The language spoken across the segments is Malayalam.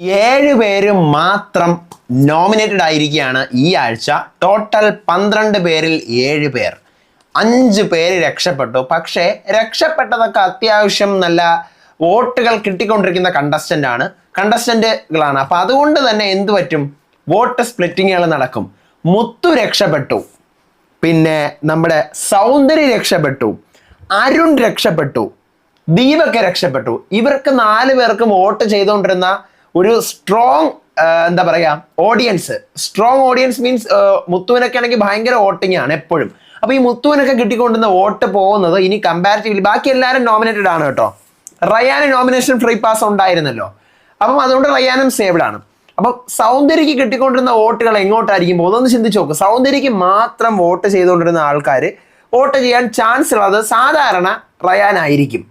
7 പേര് മാത്രം നോമിനേറ്റഡ് ആയിരിക്കുകയാണ് ഈ ആഴ്ച. ടോട്ടൽ 12 പേരിൽ 7 പേർ, 5 പേര് രക്ഷപ്പെട്ടു. പക്ഷേ രക്ഷപ്പെട്ടതൊക്കെ അത്യാവശ്യം നല്ല വോട്ടുകൾ കിട്ടിക്കൊണ്ടിരിക്കുന്ന കണ്ടസ്റ്റന്റുകളാണ്. അപ്പൊ അതുകൊണ്ട് തന്നെ എന്ത് പറ്റും, വോട്ട് സ്പ്ലിറ്റിങ്ങുകൾ നടക്കും. മുത്തു രക്ഷപ്പെട്ടു, പിന്നെ നമ്മുടെ സൗന്ദര്യ രക്ഷപ്പെട്ടു, അരുൺ രക്ഷപ്പെട്ടു, ദീപക് രക്ഷപ്പെട്ടു. ഇവർക്ക് 4 പേർക്കും വോട്ട് ചെയ്തുകൊണ്ടിരുന്ന ഒരു സ്ട്രോങ് എന്താ പറയാ ഓഡിയൻസ്. സ്ട്രോങ് ഓഡിയൻസ് മീൻസ് മുത്തുവിനൊക്കെ ആണെങ്കിൽ ഭയങ്കര വോട്ടിംഗ് ആണ് എപ്പോഴും. അപ്പൊ ഈ മുത്തുവിനൊക്കെ കിട്ടിക്കൊണ്ടുന്ന വോട്ട് പോകുന്നത് ഇനി കമ്പാരിറ്റീവ്ലി ബാക്കി എല്ലാവരും നോമിനേറ്റഡ് ആണ് കേട്ടോ. റയാന് നോമിനേഷൻ ഫ്രീ പാസ് ഉണ്ടായിരുന്നല്ലോ, അപ്പം അതുകൊണ്ട് റയാനും സേവ്ഡ് ആണ്. അപ്പം സൗന്ദര്യക്ക് കിട്ടിക്കൊണ്ടിരുന്ന വോട്ടുകൾ എങ്ങോട്ടായിരിക്കും പോകുന്നത് ഒന്ന് ചിന്തിച്ച് നോക്ക്. സൗന്ദര്യക്ക് മാത്രം വോട്ട് ചെയ്തുകൊണ്ടിരുന്ന ആൾക്കാർ വോട്ട് ചെയ്യാൻ ചാൻസ് ഉള്ളത് സാധാരണ റയാനായിരിക്കും.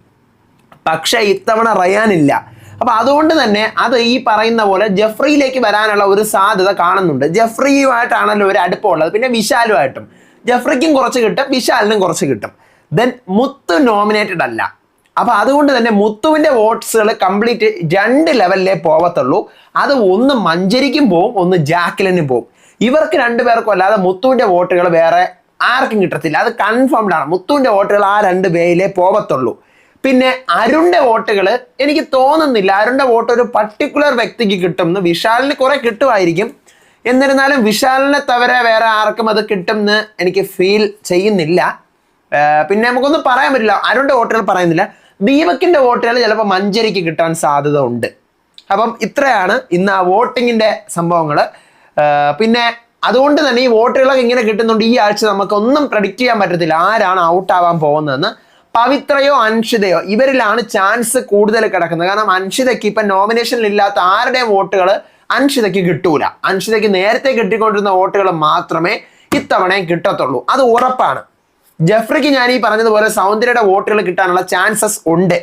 പക്ഷെ ഇത്തവണ റയാനില്ല. അപ്പൊ അതുകൊണ്ട് തന്നെ അത് ഈ പറയുന്ന പോലെ ജെഫ്രിയിലേക്ക് വരാനുള്ള ഒരു സാധ്യത കാണുന്നുണ്ട്. ജെഫ്രിയുമായിട്ടാണല്ലോ ഒരു അടുപ്പമുള്ളത്, പിന്നെ വിശാലുമായിട്ടും. ജെഫ്രിക്കും കുറച്ച് കിട്ടും, വിശാലിനും കുറച്ച് കിട്ടും. ദെൻ മുത്ത് നോമിനേറ്റഡ് അല്ല. അപ്പൊ അതുകൊണ്ട് തന്നെ മുത്തുവിന്റെ വോട്ട്സുകൾ കംപ്ലീറ്റ് 2 ലെവലിലേ പോവത്തുള്ളൂ. അത് ഒന്ന് മഞ്ചരിക്കും പോവും, ഒന്ന് ജാക്ലിനും പോവും. ഇവർക്ക് 2 പേർക്കും അല്ലാതെ മുത്തുവിന്റെ വോട്ടുകൾ വേറെ ആർക്കും കിട്ടത്തില്ല. അത് കൺഫേംഡ് ആണ്. മുത്തുവിന്റെ വോട്ടുകൾ ആ 2 പേരിലേ പോവത്തുള്ളൂ. പിന്നെ അരുണിന്റെ വോട്ടുകൾ എനിക്ക് തോന്നുന്നില്ല അരുണിന്റെ വോട്ട് ഒരു പർട്ടിക്കുലർ വ്യക്തിക്ക് കിട്ടുമെന്ന്. വിശാലിന് കുറെ കിട്ടുമായിരിക്കും, എന്നിരുന്നാലും വിശാലിനെ തവര വേറെ ആർക്കും അത് കിട്ടുമെന്ന് എനിക്ക് ഫീൽ ചെയ്യുന്നില്ല. പിന്നെ നമുക്കൊന്നും പറയാൻ പറ്റില്ല, അരുണിന്റെ വോട്ടുകൾ പറയുന്നില്ല. ദീപകിന്റെ വോട്ടുകൾ ചിലപ്പോൾ മഞ്ചരിക്ക് കിട്ടാൻ സാധ്യത ഉണ്ട്. അപ്പം ഇത്രയാണ് ഇന്ന് ആ വോട്ടിങ്ങിന്റെ സംഭവങ്ങൾ. പിന്നെ അതുകൊണ്ട് തന്നെ ഈ വോട്ടുകളൊക്കെ ഇങ്ങനെ കിട്ടുന്നുണ്ട്. ഈ ആഴ്ച നമുക്കൊന്നും പ്രഡിക്റ്റ് ചെയ്യാൻ പറ്റത്തില്ല ആരാണ് ഔട്ട് ആവാൻ പോകുന്നതെന്ന്. പവിത്രയോ അൻഷിതയോ ഇവരിലാണ് ചാൻസ് കൂടുതൽ കിടക്കുന്നത്. കാരണം അൻഷിതയ്ക്ക് ഇപ്പൊ നോമിനേഷനിൽ ഇല്ലാത്ത ആരുടെയും വോട്ടുകൾ അൻഷിതയ്ക്ക് കിട്ടൂല. അൻഷിതയ്ക്ക് നേരത്തെ കിട്ടിക്കൊണ്ടിരുന്ന വോട്ടുകൾ മാത്രമേ ഇത്തവണയും കിട്ടത്തുള്ളൂ, അത് ഉറപ്പാണ്. ജെഫ്രിക്ക് ഞാൻ ഈ പറഞ്ഞതുപോലെ സൗന്ദര്യയുടെ വോട്ടുകൾ കിട്ടാനുള്ള ചാൻസസ് ഉണ്ട്.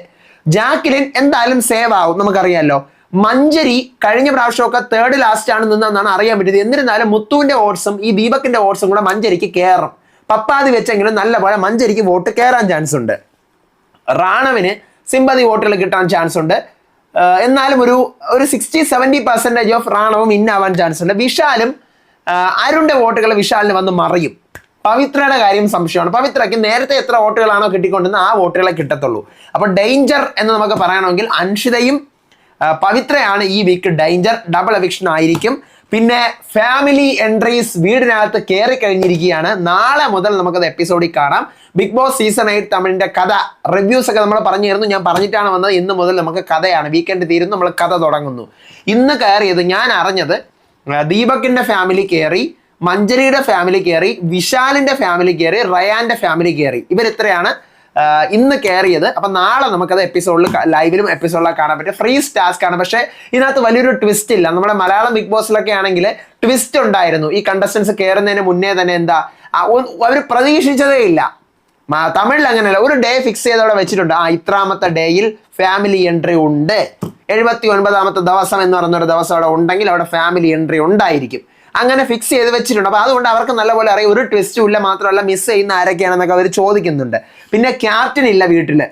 ജാക്ലിൻ എന്തായാലും സേവ് ആവും, നമുക്കറിയാമല്ലോ. മഞ്ചരി കഴിഞ്ഞ പ്രാവശ്യമൊക്കെ 3rd ലാസ്റ്റ് ആണ് നിന്നെന്നാണ് അറിയാൻ പറ്റിയത്. എന്നിരുന്നാലും മുത്തുവിന്റെ വോട്ട്സും ഈ ദീപകിന്റെ വോട്ട്സും കൂടെ മഞ്ചരിക്ക് കയറും. പപ്പാതി വെച്ചെങ്കിലും നല്ലപോലെ മഞ്ചരിക്ക് വോട്ട് കയറാൻ ചാൻസ് ഉണ്ട്. റാണവിന് സിമ്പതി വോട്ടുകൾ കിട്ടാൻ ചാൻസ് ഉണ്ട്. എന്നാലും ഒരു 60-70% ഓഫ് റാണവും ഇന്നാവാൻ ചാൻസ് ഉണ്ട്. വിശാലും അരുണിന്റെ വോട്ടുകൾ വിശാലിന് വന്ന് മറിയും. പവിത്രയുടെ കാര്യം സംശയമാണ്. പവിത്രയ്ക്ക് നേരത്തെ എത്ര വോട്ടുകളാണോ കിട്ടിക്കൊണ്ടിരുന്ന ആ വോട്ടുകളെ കിട്ടത്തുള്ളൂ. അപ്പൊ ഡേഞ്ചർ എന്ന് നമുക്ക് പറയണമെങ്കിൽ അൻഷിതയും പവിത്രയാണ് ഈ വീക്ക് ഡേഞ്ചർ. ഡബിൾ എവിക്ഷൻ ആയിരിക്കും. പിന്നെ ഫാമിലി എൻട്രീസ് വീടിനകത്ത് കയറി കഴിഞ്ഞിരിക്കുകയാണ്. നാളെ മുതൽ നമുക്കത് എപ്പിസോഡിൽ കാണാം. ബിഗ് ബോസ് സീസൺ 8 തമിഴിന്റെ കഥ റിവ്യൂസ് ഒക്കെ നമ്മൾ പറഞ്ഞിരുന്നു. ഞാൻ പറഞ്ഞിട്ടാണ് വന്നത്. ഇന്ന് മുതൽ നമുക്ക് കഥയാണ്. വീക്കെൻഡ് തീരുന്നു, നമ്മൾ കഥ തുടങ്ങുന്നു. ഇന്ന് കയറിയത് ഞാൻ അറിഞ്ഞത് ദീപകിന്റെ ഫാമിലി കയറി, മഞ്ചരിയുടെ ഫാമിലി കയറി, വിശാലിന്റെ ഫാമിലി കയറി, റയാന്റെ ഫാമിലി കയറി. ഇവരിത്രയാണ് ഇന്ന് കയറിയത്. അപ്പൊ നാളെ നമുക്കത് എപ്പിസോഡിൽ ലൈവിലും എപ്പിസോഡിലൊക്കെ കാണാൻ പറ്റും. ഫ്രീ ടാസ്ക് ആണ്, പക്ഷേ ഇതിനകത്ത് വലിയൊരു ട്വിസ്റ്റ് ഇല്ല. നമ്മുടെ മലയാളം ബിഗ് ബോസിലൊക്കെ ആണെങ്കിൽ ട്വിസ്റ്റ് ഉണ്ടായിരുന്നു. ഈ കണ്ടസ്റ്റൻസ് കയറുന്നതിന് മുന്നേ തന്നെ എന്താ അവർ പ്രതീക്ഷിച്ചതേ ഇല്ല. തമിഴിൽ അങ്ങനെയല്ല, ഒരു ഡേ ഫിക്സ് ചെയ്തവിടെ വെച്ചിട്ടുണ്ട്. ഇത്രാമത്തെ ഡേയിൽ ഫാമിലി എൻട്രി ഉണ്ട്, 79ാമത്തെ ദിവസം എന്ന് പറയുന്നൊരു ദിവസം അവിടെ ഉണ്ടെങ്കിൽ അവിടെ ഫാമിലി എൻട്രി ഉണ്ടായിരിക്കും. അങ്ങനെ ഫിക്സ് ചെയ്ത് വെച്ചിട്ടുണ്ട്. അപ്പൊ അതുകൊണ്ട് അവർക്ക് നല്ലപോലെ അറിയാം. ഒരു ട്വിസ്റ്റും ഇല്ല. മാത്രമല്ല മിസ് ചെയ്യുന്ന ആരൊക്കെയാണെന്നൊക്കെ അവർ ചോദിക്കുന്നുണ്ട്. പിന്നെ ക്യാപ്റ്റൻ ഇല്ല വീട്ടില്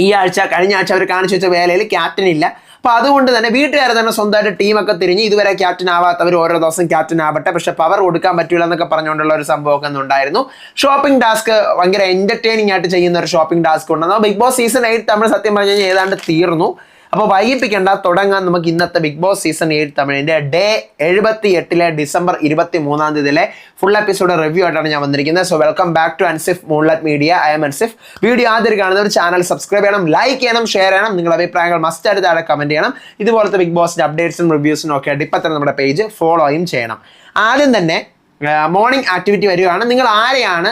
ഈ ആഴ്ച. കഴിഞ്ഞ ആഴ്ച അവർ കാണിച്ചു വെച്ച വേലയിൽ ക്യാപ്റ്റൻ ഇല്ല. അപ്പൊ അതുകൊണ്ട് തന്നെ വീട്ടുകാർ തന്നെ സ്വന്തമായിട്ട് ടീമൊക്കെ തിരിഞ്ഞ് ഇതുവരെ ക്യാപ്റ്റൻ ആവാത്തവർ ഓരോ ദിവസം ക്യാപ്റ്റൻ ആവട്ടെ, പക്ഷെ പവർ കൊടുക്കാൻ പറ്റില്ല എന്നൊക്കെ പറഞ്ഞുകൊണ്ടുള്ള ഒരു സംഭവമൊക്കെ ഉണ്ടായിരുന്നു. ഷോപ്പിംഗ് ടാസ്ക് ഭയങ്കര എന്റർടൈനിങ് ആയിട്ട് ചെയ്യുന്ന ഒരു ഷോപ്പിംഗ് ടാസ്ക് ഉണ്ടെന്ന്. ബിഗ് ബോസ് സീസൺ 8 തമിഴ് സത്യം പറഞ്ഞു കഴിഞ്ഞാൽ ഏതാണ്ട് തീർന്നു. അപ്പോൾ വൈകിപ്പിക്കേണ്ട, തുടങ്ങാൻ നമുക്ക് ഇന്നത്തെ ബിഗ് ബോസ് സീസൺ 8 തമിഴിന്റെ day 78 December 23 full episode review ആയിട്ടാണ് ഞാൻ വന്നിരിക്കുന്നത്. So welcome back to Ansif moonlight media. I'm Ansif. Video ആദ്യം കാണുന്നവർ ചാനൽ സബ്സ്ക്രൈബ് ചെയ്യണം, ലൈക്ക് ചെയ്യണം, ഷെയർ ചെയ്യണം. നിങ്ങളുടെ അഭിപ്രായങ്ങൾ മസ്റ്റ് ആയിട്ട് താഴെ കമന്റ് ചെയ്യണം. ഇതുപോലത്തെ ബിഗ് ബോസിന്റെ അപ്ഡേറ്റ്സും റിവ്യൂസിനും ഒക്കെ ആയിട്ട് ഇപ്പം തന്നെ നമ്മുടെ പേജ് ഫോളോയും ചെയ്യണം. ആദ്യം തന്നെ മോർണിംഗ് ആക്ടിവിറ്റി വരികയാണ്. നിങ്ങൾ ആരെയാണ്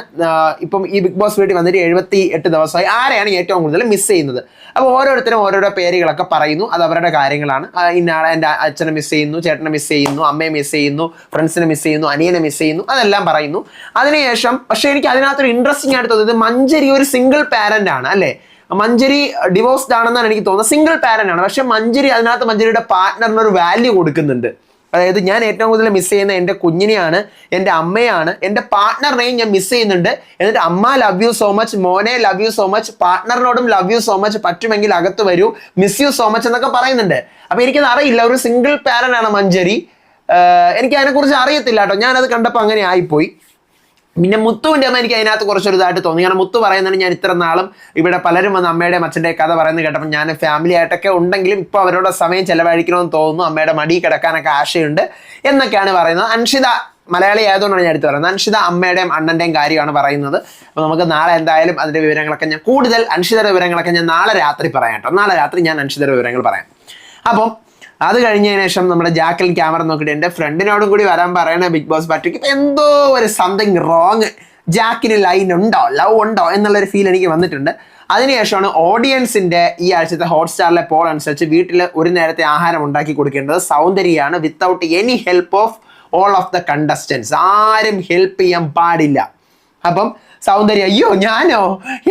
ഇപ്പം ഈ ബിഗ് ബോസ് വീട്ടിൽ വന്നിട്ട് 78 ദിവസമായി ആരെയാണ് ഏറ്റവും കൂടുതൽ മിസ് ചെയ്യുന്നത്? അപ്പോൾ ഓരോരുത്തരും ഓരോരോ പേരുകളൊക്കെ പറയുന്നു. അത് അവരുടെ കാര്യങ്ങളാണ്. ഇന്നാളെ എൻ്റെ അച്ഛനെ മിസ് ചെയ്യുന്നു, ചേട്ടനെ മിസ് ചെയ്യുന്നു, അമ്മയെ മിസ് ചെയ്യുന്നു, ഫ്രണ്ട്സിനെ മിസ് ചെയ്യുന്നു, അനിയനെ മിസ് ചെയ്യുന്നു, അതെല്ലാം പറയുന്നു. അതിനുശേഷം പക്ഷേ എനിക്ക് അതിനകത്തൊരു ഇൻട്രസ്റ്റിംഗ് ആയിട്ട് തോന്നിയത് മഞ്ചരി ഒരു സിംഗിൾ പാരന്റ് ആണ് അല്ലേ? മഞ്ചരി ഡിവോഴ്സ്ഡ് ആണെന്നാണ് എനിക്ക് തോന്നുന്നത്. സിംഗിൾ പാരന്റ് ആണ്. പക്ഷെ മഞ്ചരി അതിനകത്ത് മഞ്ചരിയുടെ പാർട്ട്ണറിന് ഒരു വാല്യൂ കൊടുക്കുന്നുണ്ട്. അതായത് ഞാൻ ഏറ്റവും കൂടുതൽ മിസ് ചെയ്യുന്ന എൻ്റെ കുഞ്ഞിനെയാണ്, എൻ്റെ അമ്മയാണ്, എൻ്റെ പാർട്ട്ണറിനെയും ഞാൻ മിസ് ചെയ്യുന്നുണ്ട്. എന്നിട്ട് അമ്മ ലവ് യു സോ മച്ച്, മോനെ ലവ് യു സോ മച്ച്, പാർട്ട്ണറിനോടും ലവ് യു സോ മച്ച്, പറ്റുമെങ്കിൽ അകത്ത് വരൂ, മിസ് യു സോ മച്ച് എന്നൊക്കെ പറയുന്നുണ്ട്. അപ്പൊ എനിക്കത് അറിയില്ല, ഒരു സിംഗിൾ പാരന്റ് ആണ് മഞ്ജരി, എനിക്ക് അതിനെക്കുറിച്ച് അറിയത്തില്ല കേട്ടോ. ഞാനത് കണ്ടപ്പോൾ അങ്ങനെ ആയിപ്പോയി. പിന്നെ മുത്തുവിൻ്റെ അമ്മ എനിക്ക് അതിനകത്ത് കുറച്ചൊരു ഇതായിട്ട് തോന്നി. കാരണം മുത്തു പറയുന്നത് ഞാൻ ഇത്ര നാളും ഇവിടെ പലരും വന്ന് അമ്മയുടെയും അച്ഛൻ്റെ കഥ പറയുന്നത് കേട്ടപ്പോൾ ഞാൻ ഫാമിലി ആയിട്ടൊക്കെ ഉണ്ടെങ്കിലും ഇപ്പോൾ അവരുടെ സമയം ചെലവഴിക്കണമെന്ന് തോന്നുന്നു, അമ്മയുടെ മടി കിടക്കാനൊക്കെ ആശയുണ്ട് എന്നൊക്കെയാണ് പറയുന്നത്. അൻഷിത മലയാളി ആയതുകൊണ്ടാണ് ഞാൻ എടുത്ത് പറയുന്നത്. അൻഷിത അമ്മയുടെയും അണ്ണൻ്റെയും കാര്യമാണ് പറയുന്നത്. അപ്പോൾ നമുക്ക് നാളെ എന്തായാലും അതിൻ്റെ വിവരങ്ങളൊക്കെ ഞാൻ കൂടുതൽ അൻഷിതയുടെ വിവരങ്ങളൊക്കെ ഞാൻ നാളെ രാത്രി പറയാം കേട്ടോ. നാളെ രാത്രി ഞാൻ അൻഷിതയുടെ വിവരങ്ങൾ പറയാം. അപ്പം അത് കഴിഞ്ഞതിന് ശേഷം നമ്മുടെ ജാക്കലിൻ ക്യാമറ നോക്കിയിട്ട് എൻ്റെ ഫ്രണ്ടിനോടും കൂടി വരാൻ പറയണ ബിഗ് ബോസ് പാർട്ടിക്ക്. ഇപ്പം എന്തോ ഒരു സംതിങ് റോങ്, ജാക്കിന് ലൈൻ ഉണ്ടോ, ലവ് ഉണ്ടോ എന്നുള്ളൊരു ഫീൽ എനിക്ക് വന്നിട്ടുണ്ട്. അതിനുശേഷമാണ് ഓഡിയൻസിൻ്റെ ഈ ആഴ്ചത്തെ ഹോട്ട്സ്റ്റാറിലെ പോൾ അനുസരിച്ച് വീട്ടിൽ ഒരു നേരത്തെ ആഹാരം ഉണ്ടാക്കി കൊടുക്കേണ്ടത് സൗന്ദര്യയാണ്, without any help of all of the contestants. ആരും ഹെൽപ്പ് ചെയ്യാൻ പാടില്ല. അപ്പം സൗന്ദര്യം അയ്യോ ഞാനോ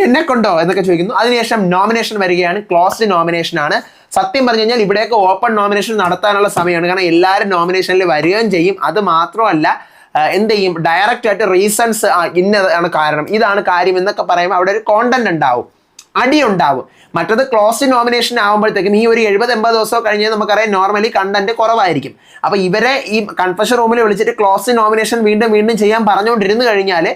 എന്നെ കൊണ്ടോ എന്നൊക്കെ ചോദിക്കുന്നു. അതിനുശേഷം നോമിനേഷൻ വരികയാണ്. ക്ലോസ്ഡ് നോമിനേഷൻ ആണ്. സത്യം പറഞ്ഞു കഴിഞ്ഞാൽ ഇവിടെയൊക്കെ ഓപ്പൺ നോമിനേഷൻ നടത്താനുള്ള സമയമാണ്. കാരണം എല്ലാവരും നോമിനേഷനിൽ വരികയും ചെയ്യും. അത് മാത്രമല്ല എന്ത് ചെയ്യും, ഡയറക്റ്റ് ആയിട്ട് റീസൺസ് ഇന്നതാണ് കാരണം, ഇതാണ് കാര്യം എന്നൊക്കെ പറയുമ്പോൾ അവിടെ ഒരു കോണ്ടന്റ് ഉണ്ടാവും, അടി ഉണ്ടാവും. മറ്റത് ക്ലോസ്ഡ് നോമിനേഷൻ ആകുമ്പോഴത്തേക്കും ഈ ഒരു 70-80 ദിവസം കഴിഞ്ഞാൽ നമുക്കറിയാം നോർമലി കണ്ടന്റ് കുറവായിരിക്കും. അപ്പൊ ഇവരെ ഈ കൺഫഷൻ റൂമിൽ വിളിച്ചിട്ട് ക്ലോസ്ഡ് നോമിനേഷൻ വീണ്ടും വീണ്ടും ചെയ്യാൻ പറഞ്ഞുകൊണ്ടിരുന്നു കഴിഞ്ഞാൽ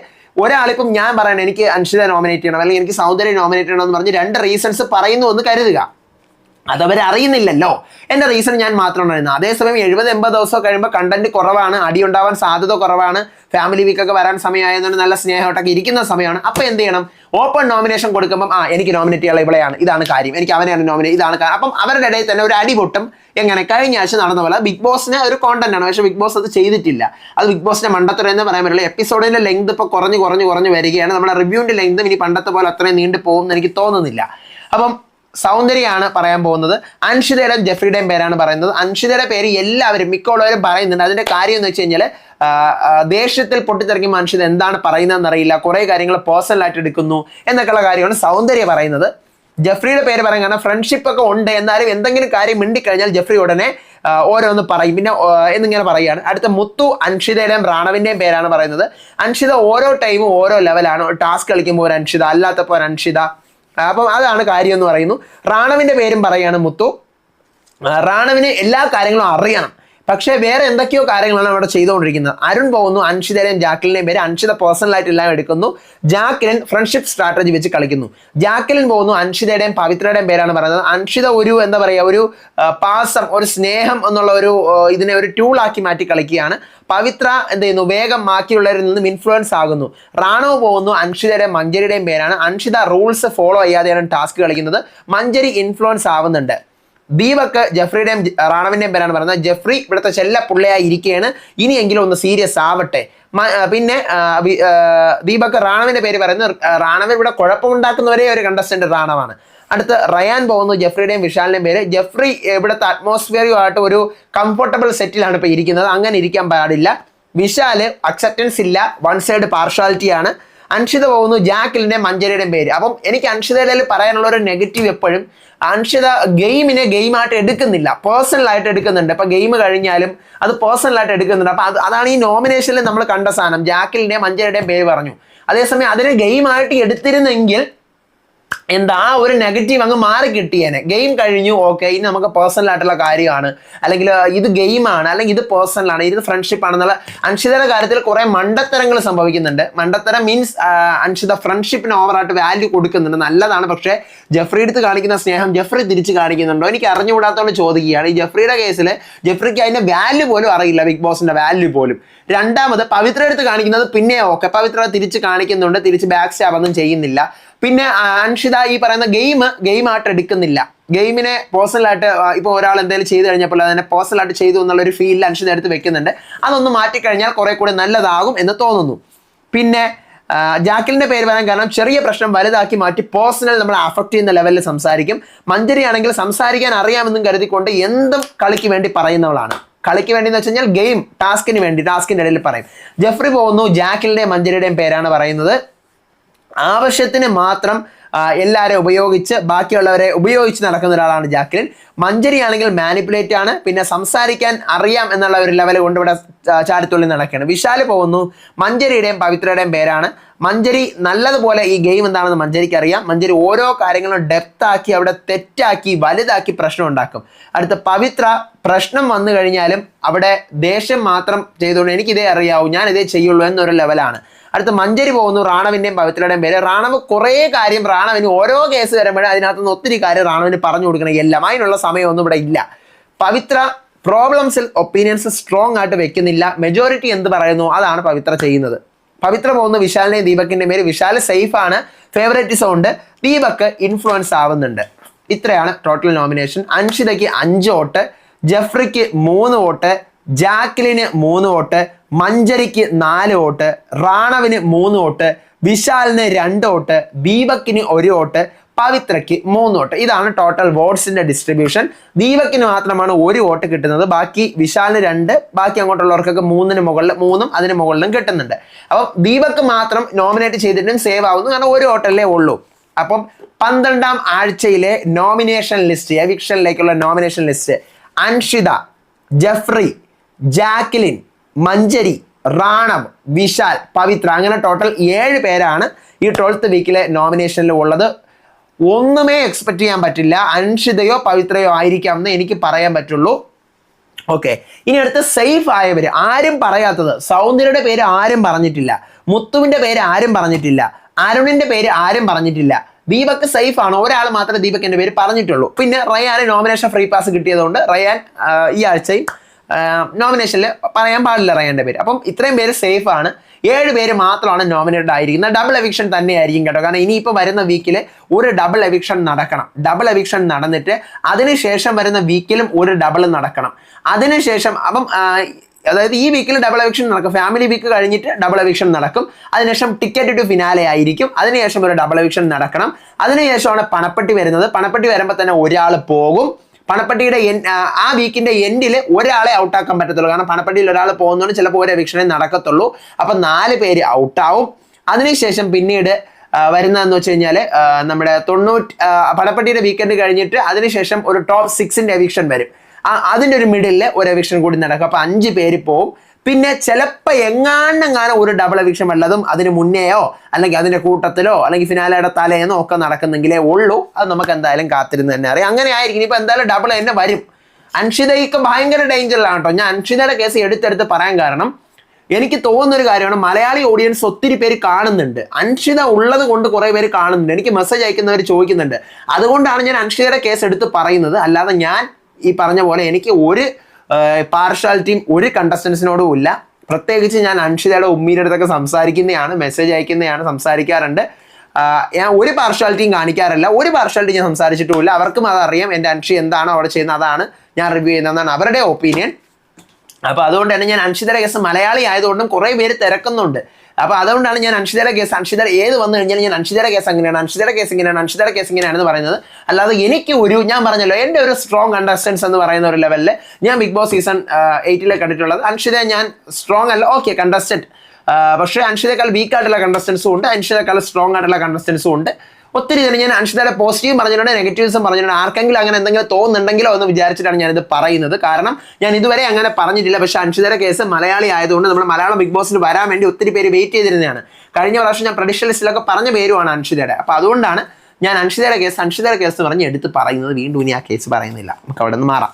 ഒരാളിപ്പം ഞാൻ പറയണം എനിക്ക് അൻഷിത നോമിനേറ്റ് ചെയ്യണം അല്ലെങ്കിൽ എനിക്ക് സൗന്ദര്യം നോമിനേറ്റ് ചെയ്യണം എന്ന് പറഞ്ഞ് 2 റീസൺസ് പറയുന്നു എന്ന് കരുതുക. അതവർ അറിയുന്നില്ലല്ലോ. എൻ്റെ റീസൺ ഞാൻ മാത്രമാണ് അറിയുന്നത്. അതേസമയം 70-80 ദിവസം കഴിയുമ്പോൾ കണ്ടന്റ് കുറവാണ്, അടി ഉണ്ടാവാൻ സാധ്യത കുറവാണ്, ഫാമിലി വീക്കൊക്കെ വരാൻ സമയമായതുകൊണ്ട് നല്ല സ്നേഹമായിട്ടൊക്കെ ഇരിക്കുന്ന സമയമാണ്. അപ്പോൾ എന്ത് ചെയ്യണം, ഓപ്പൺ നോമിനേഷൻ കൊടുക്കുമ്പം എനിക്ക് നോമിനേറ്റ് ചെയ്യാനുള്ള ഇവളെയാണ്, ഇതാണ് കാര്യം, എനിക്ക് അവനെയാണ് നോമിനേറ്റ്, ഇതാണ് കാര്യം. അപ്പം അവരുടെ ഇടയിൽ തന്നെ ഒരു അടി പൊട്ടും. എങ്ങനെ കഴിഞ്ഞ ആഴ്ച നടന്ന പോലെ ബിഗ് ബോസിന് ഒരു കോണ്ടന്റ് ആണ്, പക്ഷേ ബിഗ് ബോസ് അത് ചെയ്തിട്ടില്ല. അത് ബിഗ് ബോസിന്റെ മണ്ടത്തരം എന്ന് പറയാൻ പറ്റില്ല. എപ്പിസോഡിന്റെ ലെങ്ത് ഇപ്പോൾ കുറഞ്ഞു വരികയാണ്. നമ്മുടെ റിവ്യൂവിന്റെ ലെങ്തും ഇനി പണ്ടത്തെ പോലെ അത്രയും നീണ്ടു പോകുമെന്ന് എനിക്ക് തോന്നുന്നില്ല. അപ്പം സൗന്ദര്യമാണ് പറയാൻ പോകുന്നത്. അൻഷിതയുടെയും ജെഫ്രിയുടെയും പേരാണ് പറയുന്നത്. അൻഷിതയുടെ പേര് എല്ലാവരും മിക്കുള്ളവരും പറയുന്നുണ്ട്. അതിന്റെ കാര്യം എന്ന് വെച്ച് കഴിഞ്ഞാൽ ദേഷ്യത്തിൽ പൊട്ടിത്തെറിക്കുമ്പോൾ അൻഷിത എന്താണ് പറയുന്നതെന്ന് അറിയില്ല, കുറേ കാര്യങ്ങൾ പേഴ്സണലായിട്ട് എടുക്കുന്നു എന്നൊക്കെയുള്ള കാര്യമാണ് സൗന്ദര്യം പറയുന്നത്. ജെഫ്രിയുടെ പേര് പറയാൻ കാരണം ഫ്രണ്ട്ഷിപ്പ് ഒക്കെ ഉണ്ട്, എന്നാലും എന്തെങ്കിലും കാര്യം മിണ്ടിക്കഴിഞ്ഞാൽ ജെഫ്രി ഉടനെ ഓരോന്ന് പറയും, പിന്നെ എന്നിങ്ങനെ പറയുകയാണ്. അടുത്ത മുത്തു അൻഷിതയുടെയും റാണവിൻ്റെയും പേരാണ് പറയുന്നത്. അൻഷിത ഓരോ ടൈമും ഓരോ ലെവലാണ്. ടാസ്ക് കളിക്കുമ്പോൾ ഒരു അൻഷിത, അല്ലാത്തപ്പോൾ ഒരു അൻഷിത. അപ്പം അതാണ് കാര്യം എന്ന് പറയുന്നു. റാണവിൻ്റെ പേരും പറയുകയാണ് മുത്തു. റാണവിന് എല്ലാ കാര്യങ്ങളും അറിയണം, പക്ഷേ വേറെ എന്തൊക്കെയോ കാര്യങ്ങളാണ് അവിടെ ചെയ്തുകൊണ്ടിരിക്കുന്നത്. അരുൺ പോകുന്നു അൻഷിതയുടെയും ജാക്കലിൻ്റെയും പേര്. അൻഷിത പേഴ്സണലായിട്ട് എല്ലാം എടുക്കുന്നു. ജാക്കലിൻ ഫ്രണ്ട്ഷിപ്പ് സ്ട്രാറ്റജി വെച്ച് കളിക്കുന്നു. ജാക്കലിൻ പോകുന്നു അൻഷിതയുടെയും പവിത്രയുടെയും പേരാണ് പറയുന്നത്. അൻഷിത ഒരു എന്താ പറയുക, ഒരു പാസം, ഒരു സ്നേഹം എന്നുള്ള ഒരു ഇതിനെ ഒരു ടൂളാക്കി മാറ്റി കളിക്കുകയാണ്. പവിത്ര എന്ത് ചെയ്യുന്നു, വേഗം ബാക്കിയുള്ളവരിൽ നിന്നും ഇൻഫ്ലുവൻസ് ആകുന്നു. റാണവ് പോകുന്നു അൻഷിതയുടെയും മഞ്ജരിയുടെയും പേരാണ്. അൻഷിത റൂൾസ് ഫോളോ ചെയ്യാതെയാണ് ടാസ്ക് കളിക്കുന്നത്. മഞ്ജരി ഇൻഫ്ലുവൻസ് ആവുന്നുണ്ട്. ദീപക് ജെഫ്രിയുടെയും റാണവിൻ്റെയും പേരാണ് പറയുന്നത്. ജെഫ്രി ഇവിടുത്തെ ചെല്ല പുള്ളിയായി ഇരിക്കുകയാണ്, ഇനിയെങ്കിലും ഒന്ന് സീരിയസ് ആവട്ടെ. പിന്നെ ദീപക് റാണവിൻ്റെ പേര് പറയുന്നത്. റാണവ് ഇവിടെ കുഴപ്പമുണ്ടാക്കുന്നവരെ ഒരു കണ്ടസ്റ്റന്റ് റാണവാണ്. അടുത്ത് റയാൻ പോകുന്നു ജെഫ്രിയുടെയും വിശാലിൻ്റെയും പേര്. ജെഫ്രി ഇവിടുത്തെ അറ്റ്മോസ്ഫിയറുമായിട്ട് ഒരു കംഫർട്ടബിൾ സെറ്റിലാണ് ഇപ്പോൾ ഇരിക്കുന്നത്, അങ്ങനെ ഇരിക്കാൻ പാടില്ല. വിശാല് അക്സെപ്റ്റൻസ് ഇല്ല, വൺ സൈഡ് പാർഷ്യാലിറ്റിയാണ്. അൻഷിത പോകുന്നു ജാക്കലിൻ്റെയും മഞ്ജരിയുടെയും പേര്. അപ്പം എനിക്ക് അൻഷിതയിൽ പറയാനുള്ള ഒരു നെഗറ്റീവ് എപ്പോഴും അൻഷിത ഗെയിമിനെ ഗെയിമായിട്ട് എടുക്കുന്നില്ല, പേഴ്സണലായിട്ട് എടുക്കുന്നുണ്ട്. അപ്പം ഗെയിം കഴിഞ്ഞാലും അത് പേഴ്സണലായിട്ട് എടുക്കുന്നുണ്ട്. അപ്പം അതാണ് ഈ നോമിനേഷനിൽ നമ്മൾ കണ്ട സാധനം. ജാക്കലിൻ്റെയും മഞ്ജരിയുടെയും പേര് പറഞ്ഞു. അതേസമയം അതിനെ ഗെയിമായിട്ട് എടുത്തിരുന്നെങ്കിൽ എന്താ ഒരു നെഗറ്റീവ് അങ്ങ് മാറി കിട്ടിയേനെ. ഗെയിം കഴിഞ്ഞു, ഓക്കെ, ഇനി നമുക്ക് പേഴ്സണൽ ആയിട്ടുള്ള കാര്യമാണ്, അല്ലെങ്കിൽ ഇത് ഗെയിമാണ്, അല്ലെങ്കിൽ ഇത് പേഴ്സണലാണ്, ഇത് ഫ്രണ്ട്ഷിപ്പ് ആണെന്നുള്ള അൻഷിതയുടെ കാര്യത്തിൽ കുറെ മണ്ടത്തരങ്ങൾ സംഭവിക്കുന്നുണ്ട്. മണ്ടത്തരം മീൻസ് അൻഷിത ഫ്രണ്ട്ഷിപ്പിന് ഓവറായിട്ട് വാല്യൂ കൊടുക്കുന്നുണ്ട്, നല്ലതാണ്. പക്ഷേ ജെഫ്രി അടുത്ത് കാണിക്കുന്ന സ്നേഹം ജെഫ്രി തിരിച്ച് കാണിക്കുന്നുണ്ടോ എനിക്ക് അറിഞ്ഞുകൂടാത്തതുകൊണ്ട് ചോദിക്കുകയാണ്. ഈ ജെഫ്രിയുടെ കേസിൽ ജെഫ്രിക്ക് അതിന്റെ വാല്യൂ പോലും അറിയില്ല, ബിഗ് ബോസിന്റെ വാല്യൂ പോലും. രണ്ടാമത് പവിത്ര എടുത്ത് കാണിക്കുന്നത് പിന്നെ ഓക്കെ, പവിത്ര തിരിച്ച് കാണിക്കുന്നുണ്ട്, തിരിച്ച് ബാക്ക് സ്റ്റാബ് ഒന്നും ചെയ്യുന്നില്ല. പിന്നെ അൻഷിത ഈ പറയുന്ന ഗെയിമായിട്ട് എടുക്കുന്നില്ല. ഗെയിമിനെ പേഴ്സണലായിട്ട് ഇപ്പോൾ ഒരാൾ എന്തെങ്കിലും ചെയ്തു കഴിഞ്ഞപ്പോൾ അതിനെ പേഴ്സണലായിട്ട് ചെയ്തു എന്നുള്ളൊരു ഫീലിൽ അൻഷിത എടുത്ത് വെക്കുന്നുണ്ട്. അതൊന്ന് മാറ്റിക്കഴിഞ്ഞാൽ കുറെ കൂടി നല്ലതാകും എന്ന് തോന്നുന്നു. പിന്നെ ജാക്കലിന്റെ പേര് പറയാൻ കാരണം ചെറിയ പ്രശ്നം വലുതാക്കി മാറ്റി പേഴ്സണൽ നമ്മളെ അഫക്ട് ചെയ്യുന്ന ലെവലിൽ സംസാരിക്കും. മഞ്ജരി ആണെങ്കിൽ സംസാരിക്കാൻ അറിയാമെന്നും കരുതിക്കൊണ്ട് എന്തും കളിക്ക് വേണ്ടി പറയുന്നവളാണ്. കളിക്ക് വേണ്ടി എന്ന് വെച്ച് കഴിഞ്ഞാൽ ഗെയിം ടാസ്കിന് വേണ്ടി ടാസ്കിൻ്റെ ഇടയിൽ പറയും. ജെഫ്രി പോകുന്നു ജാക്കലിന്റെയും മഞ്ജരിയുടെയും പേരാണ് പറയുന്നത്. ആവശ്യത്തിന് മാത്രം എല്ലാവരെയും ഉപയോഗിച്ച് ബാക്കിയുള്ളവരെ ഉപയോഗിച്ച് നടക്കുന്ന ഒരാളാണ് ജാക്ലിൻ. മഞ്ജരി ആണെങ്കിൽ മാനിപ്പുലേറ്റ് ആണ്, പിന്നെ സംസാരിക്കാൻ അറിയാം എന്നുള്ള ഒരു ലെവൽ കൊണ്ട് ഇവിടെ ചാടിത്തുള്ളി നടക്കുകയാണ്. വിശാൽ പോകുന്നു, മഞ്ജരിയുടെയും പവിത്രയുടെയും പേരാണ്. മഞ്ജരി നല്ലതുപോലെ ഈ ഗെയിം എന്താണെന്ന് മഞ്ജരിക്ക് അറിയാം. മഞ്ജരി ഓരോ കാര്യങ്ങളും ഡെപ്ത് ആക്കി അവിടെ തെറ്റാക്കി വലുതാക്കി പ്രശ്നം ഉണ്ടാക്കും. അടുത്ത പവിത്ര പ്രശ്നം വന്നു കഴിഞ്ഞാലും അവിടെ ദേഷ്യം മാത്രം ചെയ്തുകൊണ്ട് എനിക്കിതേ അറിയാവൂ, ഞാൻ ഇതേ ചെയ്യുള്ളൂ എന്നൊരു ലെവലാണ്. അടുത്ത മഞ്ജരി പോകുന്നു, റാണവിൻ്റെയും പവിത്രയുടെയും പേര്. റാണവ് കുറേ കാര്യം റാണവിന് ഓരോ കേസ് വരുമ്പോഴും അതിനകത്തുനിന്ന് ഒത്തിരി കാര്യം റാണവിന് പറഞ്ഞു കൊടുക്കണം, എല്ലാം അതിനുള്ള സമയമൊന്നും ഇവിടെ ഇല്ല. പവിത്ര പ്രോബ്ലംസിൽ ഒപ്പീനിയൻസ് സ്ട്രോങ് ആയിട്ട് വെക്കുന്നില്ല, മെജോറിറ്റി എന്ത് പറയുന്നു അതാണ് പവിത്ര ചെയ്യുന്നത്. പവിത്ര പോകുന്നു വിശാലിനെയും ദീപകിൻ്റെയും പേര്. വിശാൽ സേഫ് ആണ്, ഫേവറേറ്റിസം ഉണ്ട്, ദീപക് ഇൻഫ്ലുവൻസ് ആവുന്നുണ്ട്. ഇത്രയാണ് ടോട്ടൽ നോമിനേഷൻ. അൻഷിതയ്ക്ക് 5 വോട്ട്, ജെഫ്രിക്ക് 3 വോട്ട്, ജാക്ലിന് 3 വോട്ട്, മഞ്ജരിക്ക് 4 വോട്ട്, റാണവിന് 3 വോട്ട്, വിശാലിന് 2 വോട്ട്, ദീപക്കിന് 1 വോട്ട്, പവിത്രയ്ക്ക് 3 വോട്ട്. ഇതാണ് ടോട്ടൽ വോട്ട്സിന്റെ ഡിസ്ട്രിബ്യൂഷൻ. ദീപക്കിന് മാത്രമാണ് 1 വോട്ട് കിട്ടുന്നത്, ബാക്കി വിശാലിന് 2, ബാക്കി അങ്ങോട്ടുള്ളവർക്കൊക്കെ 3-ന് മുകളിൽ 3-ഉം അതിന് മുകളിലും കിട്ടുന്നുണ്ട്. അപ്പം ദീപക്ക് മാത്രം നോമിനേറ്റ് ചെയ്തിട്ടും സേവ് ആവുന്നു, കാരണം 1 വോട്ടല്ലേ ഉള്ളൂ. അപ്പം 12ാം ആഴ്ചയിലെ നോമിനേഷൻ ലിസ്റ്റ്, എവിക്ഷനിലേക്കുള്ള nomination list: Anshitha, Jeffrey, Jacqueline, Manjari, Raanav, Vishal, Pavithra, അങ്ങനെ ടോട്ടൽ 7 പേരാണ് ഈ 12th വീക്കിലെ നോമിനേഷനിൽ ഉള്ളത്. ഒന്നുമേ എക്സ്പെക്ട് ചെയ്യാൻ പറ്റില്ല, അൻഷിതയോ പവിത്രയോ ആയിരിക്കാം എന്ന് എനിക്ക് പറയാൻ പറ്റുള്ളൂ. ഓക്കെ, ഇനി അടുത്ത് സേഫ് ആയവർ ആരും പറയാത്തത്: സൗന്ദര്യയുടെ പേര് ആരും പറഞ്ഞിട്ടില്ല, മുത്തുവിന്റെ പേര് ആരും പറഞ്ഞിട്ടില്ല, അരുണിന്റെ പേര് ആരും പറഞ്ഞിട്ടില്ല. ദീപക് സേഫ് ആണ്, ഒരാൾ മാത്രമേ ദീപകിന്റെ പേര് പറഞ്ഞിട്ടുള്ളൂ. പിന്നെ റയാന് നോമിനേഷൻ ഫ്രീ പാസ് കിട്ടിയതുകൊണ്ട് റയാൻ ഈ ആഴ്ചയും നോമിനേഷനിൽ പറയാൻ പാടില്ല റയാന്റെ പേര്. അപ്പം ഇത്രയും പേര് സേഫ് ആണ്. 7 പേര് മാത്രമാണ് നോമിനേറ്റഡ് ആയിരിക്കുന്നത്. ഡബിൾ എവിക്ഷൻ തന്നെ ആയിരിക്കും കേട്ടോ, കാരണം ഇനിയിപ്പോൾ വരുന്ന വീക്കിൽ ഒരു ഡബിൾ എവിക്ഷൻ നടക്കണം. ഡബിൾ എവിക്ഷൻ നടന്നിട്ട് അതിനുശേഷം വരുന്ന വീക്കിലും ഒരു ഡബിൾ നടക്കണം. അതിനുശേഷം അപ്പം അതായത് ഈ വീക്കിൽ ഡബിൾ എവിക്ഷൻ നടക്കും, ഫാമിലി വീക്ക് കഴിഞ്ഞിട്ട് ഡബിൾ എവിക്ഷൻ നടക്കും. അതിനുശേഷം ടിക്കറ്റ് ടു ഫിനാലെ ആയിരിക്കും, അതിനുശേഷം ഒരു ഡബിൾ എവിക്ഷൻ നടക്കണം. അതിനുശേഷമാണ് പണപ്പെട്ടി വരുന്നത്. പണപ്പെട്ടി വരുമ്പോൾ തന്നെ ഒരാൾ പോകും. പണപ്പെട്ടിയുടെ ആ വീക്കിന്റെ എൻഡിൽ ഒരാളെ ഔട്ടാക്കാൻ പറ്റത്തുള്ളൂ, കാരണം പണപ്പെട്ടിയിൽ ഒരാൾ പോകുന്നതുകൊണ്ട് ചിലപ്പോൾ ഒരു എവിക്ഷനെ നടക്കത്തുള്ളൂ. അപ്പം 4 പേര് ഔട്ടാവും. അതിനുശേഷം പിന്നീട് വരുന്നതെന്ന് വെച്ച് കഴിഞ്ഞാൽ നമ്മുടെ 90 പണപ്പെട്ടിയുടെ വീക്കെൻഡ് കഴിഞ്ഞിട്ട് അതിനുശേഷം ഒരു ടോപ്പ് 6ന്റെ എവിക്ഷൻ വരും. അതിൻ്റെ ഒരു മിഡിലിൽ ഒരു എവിക്ഷൻ കൂടി നടക്കും. അപ്പം 5 പേര് പോവും. പിന്നെ ചിലപ്പോൾ എങ്ങാണ്ടെങ്ങാനും ഒരു ഡബിൾ എവിക്ഷൻ വല്ലതും അതിന് മുന്നേയോ അല്ലെങ്കിൽ അതിൻ്റെ കൂട്ടത്തിലോ അല്ലെങ്കിൽ ഫിനാലയുടെ തലേന്നോ ഒക്കെ നടക്കുന്നെങ്കിലേ ഉള്ളൂ. അത് നമുക്ക് എന്തായാലും കാത്തിരുന്ന് തന്നെ അറിയാം. അങ്ങനെ ആയിരിക്കും. ഇനിയിപ്പോൾ എന്തായാലും ഡബിൾ തന്നെ വരും. അൻഷിതയ്ക്ക് ഭയങ്കര ഡേഞ്ചറിലാണ് കേട്ടോ. ഞാൻ അൻഷിതയുടെ കേസ് എടുത്തെടുത്ത് പറയാൻ കാരണം എനിക്ക് തോന്നുന്നൊരു കാര്യമാണ്, മലയാളി ഓഡിയൻസ് ഒത്തിരി പേര് കാണുന്നുണ്ട്. അൻഷിത ഉള്ളത് കൊണ്ട് കുറേ പേര് കാണുന്നുണ്ട്. എനിക്ക് മെസ്സേജ് അയക്കുന്നവർ ചോദിക്കുന്നുണ്ട്. അതുകൊണ്ടാണ് ഞാൻ അൻഷിതയുടെ കേസ് എടുത്ത് പറയുന്നത്. അല്ലാതെ ഞാൻ ഈ പറഞ്ഞ പോലെ എനിക്ക് ഒരു പാർഷ്യാലിറ്റിയും ഒരു കണ്ടസ്റ്റൻസിനോടും ഇല്ല. പ്രത്യേകിച്ച് ഞാൻ അൻഷിതയുടെ ഉമ്മീൻ്റെ അടുത്തൊക്കെ സംസാരിക്കുന്നതാണ്, മെസ്സേജ് അയക്കുന്നതാണ്, സംസാരിക്കാറുണ്ട്. ഞാൻ ഒരു പാർഷ്യാലിറ്റിയും കാണിക്കാറില്ല, ഒരു പാർഷ്യാലിറ്റി ഞാൻ സംസാരിച്ചിട്ടുമില്ല. അവർക്കും അതറിയാം, എൻ്റെ അൻഷി എന്താണോ അവിടെ ചെയ്യുന്നത് അതാണ് ഞാൻ റിവ്യൂ ചെയ്യുന്നതെന്നാണ് അവരുടെ ഒപ്പീനിയൻ. അപ്പോൾ അതുകൊണ്ട് തന്നെ ഞാൻ അൻഷിതയുടെ കേസ് മലയാളി ആയതുകൊണ്ടും കുറേ പേര് തിരക്കുന്നുണ്ട്. അപ്പോൾ അതുകൊണ്ടാണ് ഞാൻ അൻഷിതയുടെ കേസ്, അൻഷിത ഏത് വന്നു കഴിഞ്ഞാൽ ഞാൻ അൻഷിതയുടെ കേസ് അങ്ങനെയാണ്, അൻഷിതയുടെ കേസ് ഇങ്ങനെയാണ്, അൻഷിതയുടെ കേസ് ഇങ്ങനെയാണെന്ന് പറയുന്നത്. അല്ലാതെ എനിക്ക് ഞാൻ പറഞ്ഞല്ലോ, എൻ്റെ ഒരു സ്ട്രോങ് കണ്ടസ്റ്റൻസ് എന്ന് പറയുന്ന ഒരു ലെവലിൽ ഞാൻ ബിഗ് ബോസ് സീസൺ 8 കണ്ടിട്ടുള്ളത്. അൻഷിത ഞാൻ സ്ട്രോങ് അല്ല, ഓക്കെ കണ്ടസ്റ്റൻറ്റ്, പക്ഷേ അൻഷിതയേക്കാൾ വീക്കായിട്ടുള്ള കണ്ടസ്റ്റൻസും ഉണ്ട്, അൻഷിതയേക്കാൾ സ്ട്രോങ് ആയിട്ടുള്ള കണ്ടസ്റ്റൻസും ഉണ്ട്. ഒത്തിരി തന്നെ ഞാൻ അൻഷിതയുടെ പോസിറ്റീവ് പറഞ്ഞിട്ടുണ്ട്, നെഗറ്റീവ്സും പറഞ്ഞിട്ടുണ്ട്. ആർക്കെങ്കിലും അങ്ങനെ എന്തെങ്കിലും തോന്നുന്നുണ്ടെങ്കിലോ എന്ന് വിചാരിച്ചിട്ടാണ് ഞാനിത് പറയുന്നത്. കാരണം ഞാൻ ഇതുവരെ അങ്ങനെ പറഞ്ഞിട്ടില്ല. പക്ഷേ അൻഷിതയുടെ കേസ് മലയാളി ആയതുകൊണ്ട് നമ്മുടെ മലയാളം ബിഗ് ബോസിന് വരാൻ വേണ്ടി ഒത്തിരി പേര് വെയിറ്റ് ചെയ്തിരുന്നതാണ്. കഴിഞ്ഞ പ്രാവശ്യം ഞാൻ പ്രഡിക്ഷൻ ലിസ്റ്റിലൊക്കെ പറഞ്ഞ പേരുമാണ് അൻഷിതയുടെ. അപ്പോൾ അതുകൊണ്ടാണ് ഞാൻ അൻഷിതയുടെ കേസ് പറഞ്ഞ് എടുത്ത് പറയുന്നത്. വീണ്ടും ഇനി ആ കേസ് പറയുന്നില്ല, നമുക്ക് അവിടെ നിന്ന് മാറാം.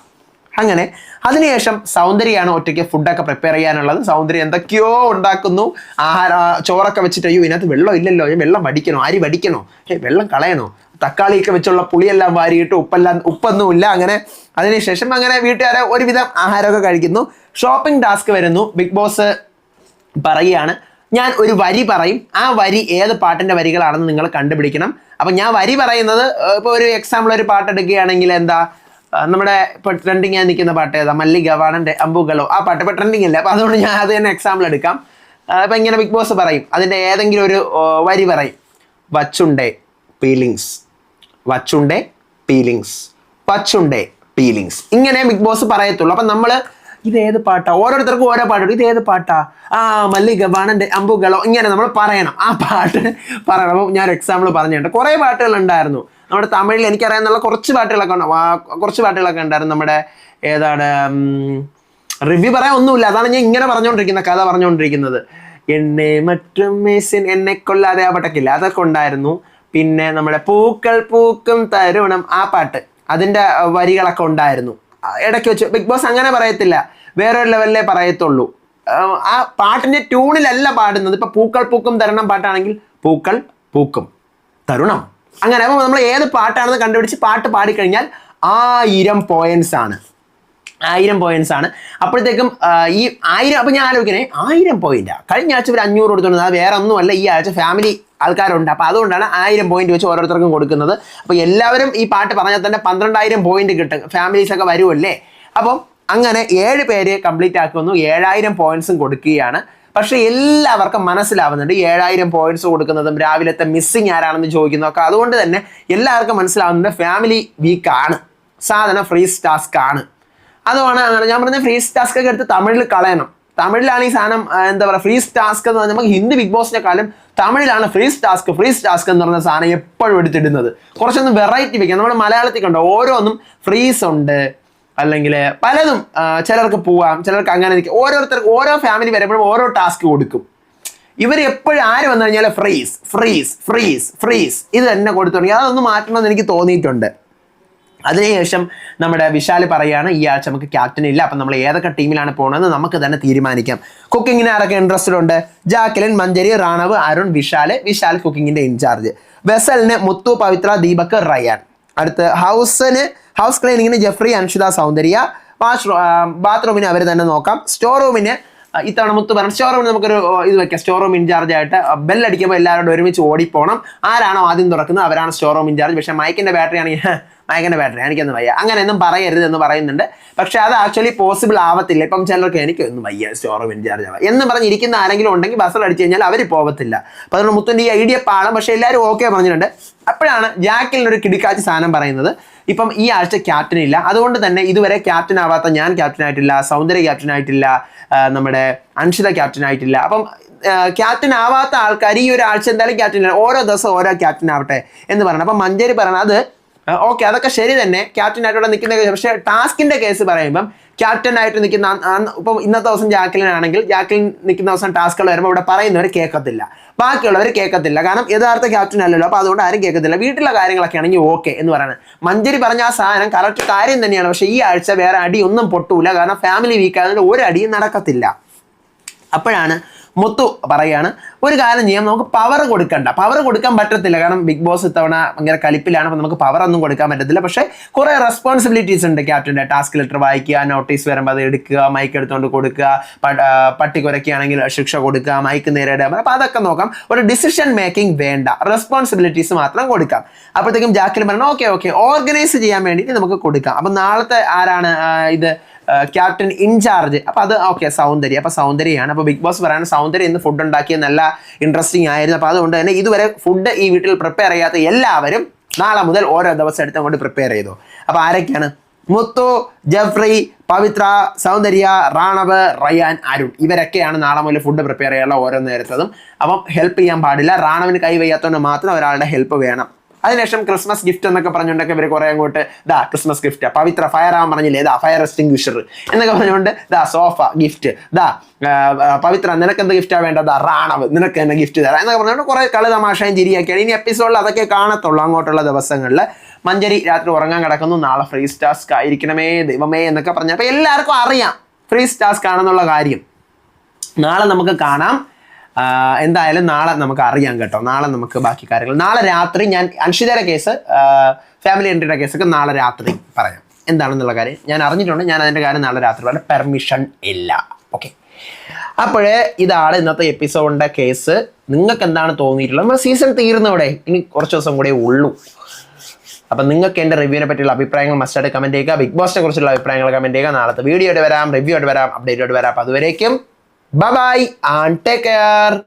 അങ്ങനെ അതിനുശേഷം സൗന്ദര്യമാണ് ഒറ്റയ്ക്ക് ഫുഡൊക്കെ പ്രിപ്പയർ ചെയ്യാനുള്ളത്. സൗന്ദര്യം എന്തൊക്കെയോ ഉണ്ടാക്കുന്നു, ചോറൊക്കെ വെച്ചിട്ട് അയ്യോ ഇതിനകത്ത് വെള്ളം ഇല്ലല്ലോ, വെള്ളം വടിക്കണോ, അരി വടിക്കണോ, വെള്ളം കളയണോ, തക്കാളിയൊക്കെ വെച്ചുള്ള പുളിയെല്ലാം വാരിയിട്ട് ഉപ്പൊന്നുമില്ല. അങ്ങനെ അതിനുശേഷം അങ്ങനെ വീട്ടുകാരെ ഒരുവിധം ആഹാരമൊക്കെ കഴിക്കുന്നു. ഷോപ്പിംഗ് ടാസ്ക് വരുന്നു. ബിഗ് ബോസ് പറയുകയാണ്, ഞാൻ ഒരു വരി പറയും, ആ വരി ഏത് പാട്ടിൻ്റെ വരികളാണെന്ന് നിങ്ങൾ കണ്ടുപിടിക്കണം. അപ്പം ഞാൻ വരി പറയുന്നത്, ഇപ്പോൾ ഒരു എക്സാമ്പിൾ ഒരു പാട്ട് എടുക്കുകയാണെങ്കിൽ എന്താ, നമ്മുടെ ഇപ്പോൾ ട്രെൻഡിങ് ആയി നിൽക്കുന്ന പാട്ട് ഏതാ, മല്ലിക വാണൻ്റെ അമ്പുകളോ, ആ പാട്ട് ഇപ്പോൾ ട്രെൻഡിങ് അല്ലേ. അപ്പോൾ അതുകൊണ്ട് ഞാൻ അത് തന്നെ എക്സാമ്പിൾ എടുക്കാം. അപ്പോൾ ഇങ്ങനെ ബിഗ് ബോസ് പറയും, അതിൻ്റെ ഏതെങ്കിലും ഒരു വരി പറയും, വച്ചുണ്ടേ പീലിങ്സ്, വച്ചുണ്ടേ പീലിങ്സ്, വച്ചുണ്ടേ പീലിങ്സ്, ഇങ്ങനെ ബിഗ് ബോസ് പറയത്തുള്ളൂ. അപ്പം നമ്മൾ ഇത് ഏത് പാട്ടാ, ഓരോരുത്തർക്കും ഓരോ പാട്ടുണ്ട്, ഇത് ഏത് പാട്ടാ, മല്ലിക ബാണന്റെ അമ്പുകളോ, ഇങ്ങനെ നമ്മൾ പറയണം, ആ പാട്ട് പറയണം. അപ്പോൾ ഞാൻ എക്സാമ്പിൾ പറഞ്ഞിട്ടുണ്ട്. കുറേ പാട്ടുകൾ ഉണ്ടായിരുന്നു നമ്മുടെ തമിഴിൽ, എനിക്കറിയാവുന്ന കുറച്ച് പാട്ടുകളൊക്കെ ഉണ്ടായിരുന്നു. നമ്മുടെ ഏതാണ്, റിവ്യൂ പറയാൻ ഒന്നുമില്ല, അതാണ് ഞാൻ ഇങ്ങനെ പറഞ്ഞുകൊണ്ടിരിക്കുന്ന കഥ പറഞ്ഞുകൊണ്ടിരിക്കുന്നത്. എന്നെ മറ്റും എന്നെ കൊല്ലാതെ ആ പാട്ടൊക്കെ ഇല്ല, അതൊക്കെ ഉണ്ടായിരുന്നു. പിന്നെ നമ്മുടെ പൂക്കൾ പൂക്കും തരുണം, ആ പാട്ട്, അതിൻ്റെ വരികളൊക്കെ ഉണ്ടായിരുന്നു. ഇടയ്ക്ക് വെച്ച് ബിഗ് ബോസ് അങ്ങനെ പറയത്തില്ല, വേറൊരു ലെവലിലേ പറയത്തുള്ളൂ. ആ പാട്ടിൻ്റെ ട്യൂണിലല്ല പാടുന്നത്. ഇപ്പം പൂക്കൾ പൂക്കും തരുണം പാട്ടാണെങ്കിൽ പൂക്കൾ പൂക്കും തരുണം, അങ്ങനെ. അപ്പോൾ നമ്മൾ ഏത് പാട്ടാണെന്ന് കണ്ടുപിടിച്ച് പാട്ട് പാടിക്കഴിഞ്ഞാൽ 1000 പോയിന്റ്സ് ആണ്. 1000 പോയിന്റ്സ് ആണ്. അപ്പോഴത്തേക്കും ഈ 1000, അപ്പം ഞാൻ ആലോചിക്കണേ, 1000 പോയിന്റാണ്. കഴിഞ്ഞ ആഴ്ച ഒരു 500 കൊടുത്തുകൊണ്ട്, അത് വേറെ ഒന്നുമല്ല, ഈ ആഴ്ച ഫാമിലി ആൾക്കാരുണ്ട്, അപ്പോൾ അതുകൊണ്ടാണ് 1000 പോയിന്റ് വെച്ച് ഓരോരുത്തർക്കും കൊടുക്കുന്നത്. അപ്പോൾ എല്ലാവരും ഈ പാട്ട് പറഞ്ഞാൽ തന്നെ 12000 പോയിന്റ് കിട്ടും, ഫാമിലീസൊക്കെ വരുമല്ലേ. അപ്പം അങ്ങനെ 7 പേര് കംപ്ലീറ്റ് ആക്കുന്നു, 7000 പോയിന്റ്സും കൊടുക്കുകയാണ്. പക്ഷേ എല്ലാവർക്കും മനസ്സിലാവുന്നുണ്ട് 7000 പോയിന്റ്സ് കൊടുക്കുന്നതും രാവിലത്തെ മിസ്സിങ് ആരാണെന്ന് ചോദിക്കുന്നതൊക്കെ. അതുകൊണ്ട് തന്നെ എല്ലാവർക്കും മനസ്സിലാവുന്നുണ്ട് ഫാമിലി വീക്കാണ്, സാധനം ഫ്രീസ് ടാസ്ക് ആണ്. അതുമാണ് ഞാൻ പറഞ്ഞ ഫ്രീസ് ടാസ്ക് ഒക്കെ എടുത്ത് തമിഴിൽ കളയണം. തമിഴിലാണ് ഈ സാധനം, എന്താ പറയുക, ഫ്രീസ് ടാസ്ക് എന്ന് പറഞ്ഞാൽ നമുക്ക് ഹിന്ദി ബിഗ് ബോസിനെക്കാളും തമിഴിലാണ് ഫ്രീസ് ടാസ്ക് എന്ന് പറഞ്ഞ സാധനം എപ്പോഴും എടുത്തിടുന്നത്. കുറച്ചൊന്ന് വെറൈറ്റി വെക്കാം. നമ്മുടെ മലയാളത്തിൽ കണ്ടോ, ഓരോന്നും ഫ്രീസ് ഉണ്ട്, അല്ലെങ്കിൽ പലതും, ചിലർക്ക് പോവാം, ചിലർക്ക് അങ്ങനെ നിൽക്കും. ഓരോരുത്തർക്ക് ഓരോ ഫാമിലി വരുമ്പോഴും ഓരോ ടാസ്ക് കൊടുക്കും. ഇവർ എപ്പോഴും ആര് വന്നു കഴിഞ്ഞാൽ ഫ്രീസ് ഫ്രീസ് ഫ്രീസ് ഫ്രീസ് ഇത് തന്നെ കൊടുത്തു തുടങ്ങി. അതൊന്ന് മാറ്റണമെന്ന് എനിക്ക് തോന്നിയിട്ടുണ്ട്. അതിനുശേഷം നമ്മുടെ വിശാൽ പറയാണ്, ഈ ആഴ്ച നമുക്ക് ക്യാപ്റ്റൻ ഇല്ല, അപ്പം നമ്മൾ ഏതൊക്കെ ടീമിലാണ് പോകുന്നതെന്ന് നമുക്ക് തന്നെ തീരുമാനിക്കാം. കുക്കിങ്ങിന് ആരൊക്കെ ഇൻട്രസ്റ്റഡ് ഉണ്ട്? Jacqueline, Manjari, Ranav, Arun, Vishal കുക്കിങ്ങിന്റെ in charge. വെസലിന് മുത്തു, പവിത്ര, ദീപക്, റയാൻ. അടുത്ത് ഹൗസ് ക്ലീനിങ്ങിന് ജെഫ്രി, അൻഷിത, സൗന്ദര്യ. ബാത്റൂമിന് അവർ തന്നെ നോക്കാം. സ്റ്റോർ റൂമിന് ഇത്തവണ മുത്ത് പറഞ്ഞു, സ്റ്റോർ റൂമിന് നമുക്കൊരു ഇത് വെക്കാം, സ്റ്റോർ റൂം ഇൻചാർജ് ആയിട്ട്. ബെല്ലടിക്കുമ്പോൾ എല്ലാവരോടും ഒരുമിച്ച് ഓടിപ്പോണം, ആരാണോ ആദ്യം തുറക്കുന്നത് അവരാണ് സ്റ്റോർ റൂം ഇൻചാർജ്. പക്ഷേ മൈക്കിന്റെ ബാറ്ററി എനിക്കൊന്നും വയ്യ, അങ്ങനെയൊന്നും പറയരുത് എന്ന് പറയുന്നുണ്ട്. പക്ഷെ അത് ആക്ച്വലി പോസിബിൾ ആവത്തില്ല. ഇപ്പം ചിലർക്ക് എനിക്കൊന്നും വയ്യ സ്റ്റോർ റൂം ഇൻചാർജ് ആവാം എന്ന് പറഞ്ഞിരിക്കുന്ന ആരെങ്കിലും ഉണ്ടെങ്കിൽ ബസ്സിൽ അടിച്ചു കഴിഞ്ഞാൽ അവർ പോകത്തില്ല. അപ്പോൾ അതുകൊണ്ട് മുത്തുൻ്റെ ഈ ഐഡിയ പാളം, പക്ഷേ എല്ലാവരും ഓക്കെ പറഞ്ഞിട്ടുണ്ട്. അപ്പോഴാണ് ജാക്കിലിനൊരു കിടിക്കാച്ചി സാധനം പറയുന്നത്, ഇപ്പം ഈ ആഴ്ച ക്യാപ്റ്റൻ ഇല്ല, അതുകൊണ്ട് തന്നെ ഇതുവരെ ക്യാപ്റ്റൻ ആവാത്ത ഞാൻ ക്യാപ്റ്റൻ ആയിട്ടില്ല, സൗന്ദര്യ ക്യാപ്റ്റൻ ആയിട്ടില്ല, നമ്മുടെ അൻഷിത ക്യാപ്റ്റൻ ആയിട്ടില്ല. അപ്പം ക്യാപ്റ്റൻ ആവാത്ത ആൾക്കാർ ഈ ഒരു ആഴ്ച എന്തായാലും ക്യാപ്റ്റൻ ഇല്ല, ഓരോ ദിവസം ഓരോ ക്യാപ്റ്റൻ ആവട്ടെ എന്ന് പറയണം. അപ്പം മഞ്ജരി പറയണം, അത് ഓക്കെ, അതൊക്കെ ശരി തന്നെ, ക്യാപ്റ്റൻ ആയിട്ട് നിൽക്കുന്ന. പക്ഷേ ടാസ്കിന്റെ കേസ് പറയുമ്പം ക്യാപ്റ്റൻ ആയിട്ട് നിൽക്കുന്ന, ഇപ്പം ഇന്നത്തെ ദിവസം ജാക്ലിൻ ആണെങ്കിൽ ജാക്ലിൻ നിൽക്കുന്ന ദിവസം ടാസ്കുകൾ വരുമ്പോൾ ഇവിടെ പറയുന്നവർ കേൾക്കത്തില്ല, ബാക്കിയുള്ളവർ കേൾക്കത്തില്ല. കാരണം യഥാർത്ഥ ക്യാപ്റ്റൻ അല്ലല്ലോ, അപ്പോൾ അതുകൊണ്ട് ആരും കേൾക്കത്തില്ല. വീട്ടിലെ കാര്യങ്ങളൊക്കെ ആണെങ്കിൽ ഓക്കെ എന്ന് പറയുന്നത്. മഞ്ജരി പറഞ്ഞ ആ സാധനം കറക്റ്റ് കാര്യം തന്നെയാണ്. പക്ഷേ ഈ ആഴ്ച വേറെ അടിയൊന്നും പൊട്ടൂല, കാരണം ഫാമിലി വീക്ക് ആയതുകൊണ്ട് ഒരു അടിയും നടക്കത്തില്ല. അപ്പോഴാണ് മുത്തു പറയാണ്, ഒരു കാര്യം ചെയ്യാം, നമുക്ക് പവർ കൊടുക്കാൻ പറ്റത്തില്ല, കാരണം ബിഗ് ബോസ് ഇത്തവണ ഭയങ്കര കലിപ്പിലാണ്, അപ്പോൾ നമുക്ക് പവർ ഒന്നും കൊടുക്കാൻ പറ്റത്തില്ല. പക്ഷേ കുറേ റെസ്പോൺസിബിലിറ്റീസ് ഉണ്ട് ക്യാപ്റ്റൻ്റെ. ടാസ്ക് ലെറ്റർ വായിക്കുക, നോട്ടീസ് വരുമ്പോൾ അത് എടുക്കുക, മൈക്ക് എടുത്തുകൊണ്ട് കൊടുക്കുക, പട്ടി കുരയ്ക്കുകയാണെങ്കിൽ ശിക്ഷ കൊടുക്കുക, മൈക്ക് നേരിടുക, അപ്പോൾ അതൊക്കെ നോക്കാം. ഒരു ഡിസിഷൻ മേക്കിംഗ് വേണ്ട, റെസ്പോൺസിബിലിറ്റീസ് മാത്രം കൊടുക്കാം. അപ്പോഴത്തേക്കും ജാക്കിൽ പറഞ്ഞു, ഓക്കെ ഓർഗനൈസ് ചെയ്യാൻ വേണ്ടിയിട്ട് നമുക്ക് കൊടുക്കാം. അപ്പം നാളത്തെ ആരാണ് ഇത് ക്യാപ്റ്റൻ ഇൻചാർജ്? അപ്പോൾ അത് ഓക്കെ, സൗന്ദര്യ. അപ്പോൾ സൗന്ദര്യയാണ്. അപ്പോൾ ബിഗ് ബോസ് പറയാണ്, സൗന്ദര്യം ഇന്ന് ഫുഡ് ഉണ്ടാക്കിയ നല്ല ഇൻട്രസ്റ്റിംഗ് ആയിരുന്നു. അപ്പോൾ അതുകൊണ്ട് തന്നെ ഇതുവരെ ഫുഡ് ഈ വീട്ടിൽ പ്രിപ്പയർ ചെയ്യാത്ത എല്ലാവരും നാളെ മുതൽ ഓരോ ദിവസം എടുത്ത് അങ്ങോട്ട് പ്രിപ്പയർ ചെയ്തു. അപ്പോൾ ആരൊക്കെയാണ്? മുത്തു, ജെഫ്രി, പവിത്ര, സൗന്ദര്യ, റാണവ്, റയാൻ, അരുൺ. ഇവരൊക്കെയാണ് നാളെ മുതൽ ഫുഡ് പ്രിപ്പയർ ചെയ്യാനുള്ള ഓരോ നേരത്തതും. അപ്പം ഹെൽപ്പ് ചെയ്യാൻ പാടില്ല. റാണവിന് കൈ വയ്യാത്തതുകൊണ്ട് മാത്രം ഒരാളുടെ ഹെൽപ്പ് വേണം. അതിനുശേഷം ക്രിസ്മസ് ഗിഫ്റ്റ് എന്നൊക്കെ പറഞ്ഞുകൊണ്ടൊക്കെ ഇവർ കുറേ അങ്ങോട്ട് ക്രിസ്മസ് ഗിഫ്റ്റ്, പവിത്ര ഫയർ ആവാൻ പറഞ്ഞില്ലേ, ഫയർ എക്സ്റ്റിംഗ്വിഷർ എന്നൊക്കെ പറഞ്ഞുകൊണ്ട് സോഫ ഗിഫ്റ്റ്, പവിത്ര നിനക്ക് എന്ത് ഗിഫ്റ്റാണ് വേണ്ടത്, റാണവ് നിനക്ക് തന്നെ ഗിഫ്റ്റ് തരാം എന്നൊക്കെ പറഞ്ഞുകൊണ്ട് കുറേ കളി തമാശയും ചിരിയൊക്കെയാണ്. ഇനി എപ്പിസോഡിൽ അതൊക്കെ കാണത്തുള്ളൂ അങ്ങോട്ടുള്ള ദിവസങ്ങളിൽ. മഞ്ജരി രാത്രി ഉറങ്ങാൻ കിടക്കുന്നു, നാളെ ഫ്രീസ് ടാസ്ക് ആയിരിക്കണമേ ദൈവമേ എന്നൊക്കെ പറഞ്ഞു. അപ്പോൾ എല്ലാവർക്കും അറിയാം ഫ്രീസ് ടാസ്ക് ആണെന്നുള്ള കാര്യം. നാളെ നമുക്ക് കാണാം. എന്തായാലും നാളെ നമുക്ക് അറിയാം കേട്ടോ. നാളെ നമുക്ക് ബാക്കി കാര്യങ്ങൾ, നാളെ രാത്രി ഞാൻ അൻഷിതയുടെ കേസ്, ഫാമിലി എൻട്രിയുടെ കേസൊക്കെ നാളെ രാത്രി പറയാം എന്താണെന്നുള്ള കാര്യം. ഞാൻ അറിഞ്ഞിട്ടുണ്ട്, ഞാൻ അതിൻ്റെ കാര്യം നാളെ രാത്രി പറയാം. പെർമിഷൻ ഇല്ല. ഓക്കെ, അപ്പോഴേ ഇതാണ് ഇന്നത്തെ എപ്പിസോഡിൻ്റെ കേസ്. നിങ്ങൾക്ക് എന്താണ് തോന്നിയിട്ടുള്ളത്? നമ്മൾ സീസൺ തീർന്നവിടെ ഇനി കുറച്ച് ദിവസം കൂടെ ഉള്ളൂ. അപ്പം നിങ്ങൾക്ക് എൻ്റെ റിവ്യൂവിനെ പറ്റിയുള്ള അഭിപ്രായങ്ങൾ മസ്റ്റായിട്ട് കമൻറ്റ് ചെയ്യുക. ബിഗ് ബോസിനെ കുറിച്ചുള്ള അഭിപ്രായങ്ങൾ കമൻറ്റ് ചെയ്യുക. നാളത്തെ വീഡിയോ ആയിട്ട് വരാം, റിവ്യൂ ആയിട്ട് വരാം, അപ്ഡേറ്റ് ആയിട്ട് വരാം. അപ്പോൾ അതുവരേക്കും bye bye and take care.